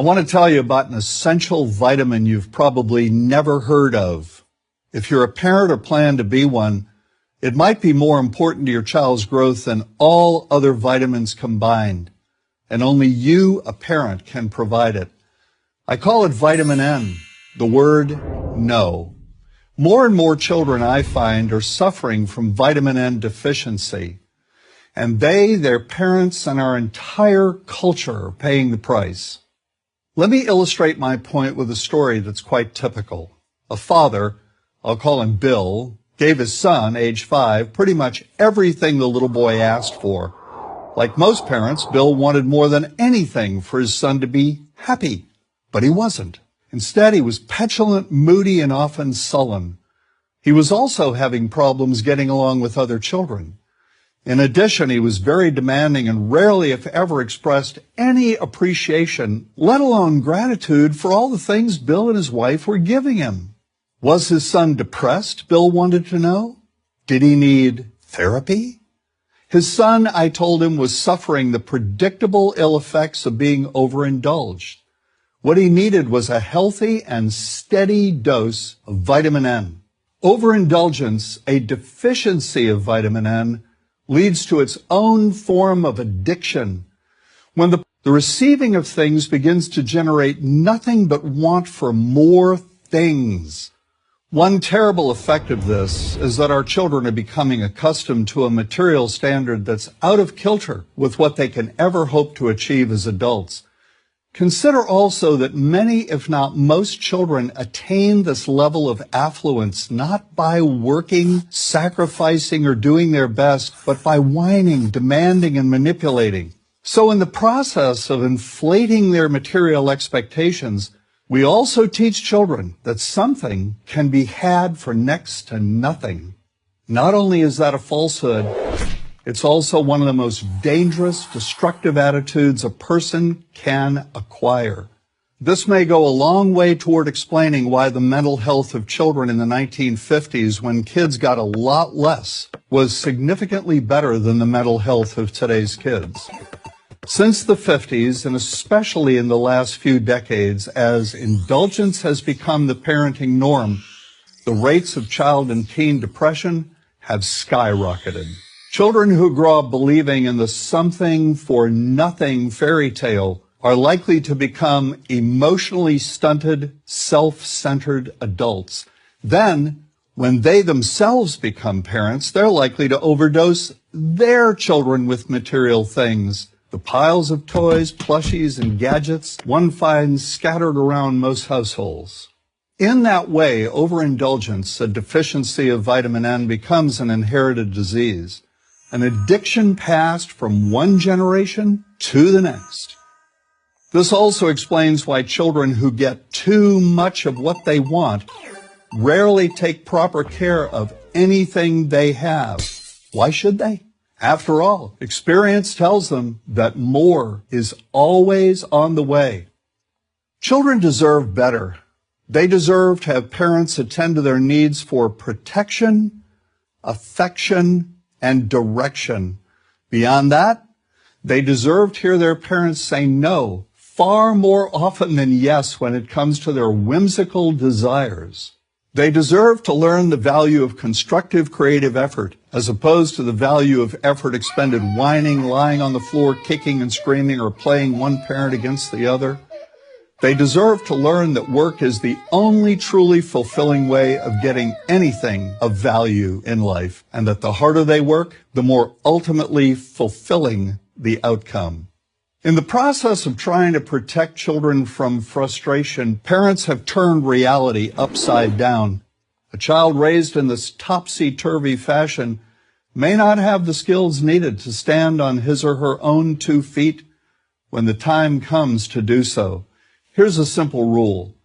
I want to tell you about an essential vitamin you've probably never heard of. If you're a parent or plan to be one, it might be more important to your child's growth than all other vitamins combined, and only you, a parent, can provide it. I call it vitamin N, the word no. More and more children, I find, are suffering from vitamin N deficiency, and they, their parents, and our entire culture are paying the price. Let me illustrate my point with a story that's quite typical. A father, I'll call him Bill, gave his son, age 5, pretty much everything the little boy asked for. Like most parents, Bill wanted more than anything for his son to be happy, but he wasn't. Instead, he was petulant, moody, and often sullen. He was also having problems getting along with other children. In addition, he was very demanding and rarely, if ever, expressed any appreciation, let alone gratitude, for all the things Bill and his wife were giving him. Was his son depressed, Bill wanted to know? Did he need therapy? His son, I told him, was suffering the predictable ill effects of being overindulged. What he needed was a healthy and steady dose of vitamin N. Overindulgence, a deficiency of vitamin N, leads to its own form of addiction. When the receiving of things begins to generate nothing but want for more things. One terrible effect of this is that our children are becoming accustomed to a material standard that's out of kilter with what they can ever hope to achieve as adults. Consider also that many, if not most, children attain this level of affluence not by working, sacrificing, or doing their best, but by whining, demanding, and manipulating. So in the process of inflating their material expectations, we also teach children that something can be had for next to nothing. Not only is that a falsehood, it's also one of the most dangerous, destructive attitudes a person can acquire. This may go a long way toward explaining why the mental health of children in the 1950s, when kids got a lot less, was significantly better than the mental health of today's kids. Since the 50s, and especially in the last few decades, as indulgence has become the parenting norm, the rates of child and teen depression have skyrocketed. Children who grow up believing in the something for nothing fairy tale are likely to become emotionally stunted, self-centered adults. Then, when they themselves become parents, they're likely to overdose their children with material things. The piles of toys, plushies, and gadgets one finds scattered around most households. In that way, overindulgence, a deficiency of vitamin N, becomes an inherited disease. An addiction passed from one generation to the next. This also explains why children who get too much of what they want rarely take proper care of anything they have. Why should they? After all, experience tells them that more is always on the way. Children deserve better. They deserve to have parents attend to their needs for protection, affection, and direction. Beyond that, they deserve to hear their parents say no far more often than yes when it comes to their whimsical desires. They deserve to learn the value of constructive creative effort as opposed to the value of effort expended whining, lying on the floor, kicking and screaming, or playing one parent against the other. They deserve to learn that work is the only truly fulfilling way of getting anything of value in life, and that the harder they work, the more ultimately fulfilling the outcome. In the process of trying to protect children from frustration, parents have turned reality upside down. A child raised in this topsy-turvy fashion may not have the skills needed to stand on his or her own 2 feet when the time comes to do so. Here's a simple rule.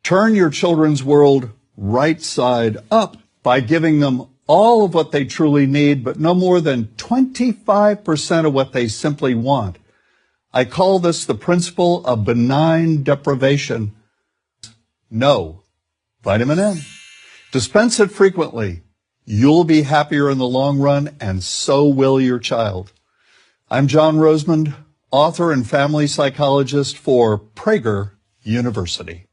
Turn your children's world right side up by giving them all of what they truly need, but no more than 25% of what they simply want. I call this the principle of benign deprivation. No. Vitamin N. Dispense it frequently. You'll be happier in the long run, and so will your child. I'm John Rosemond, author and family psychologist for Prager University.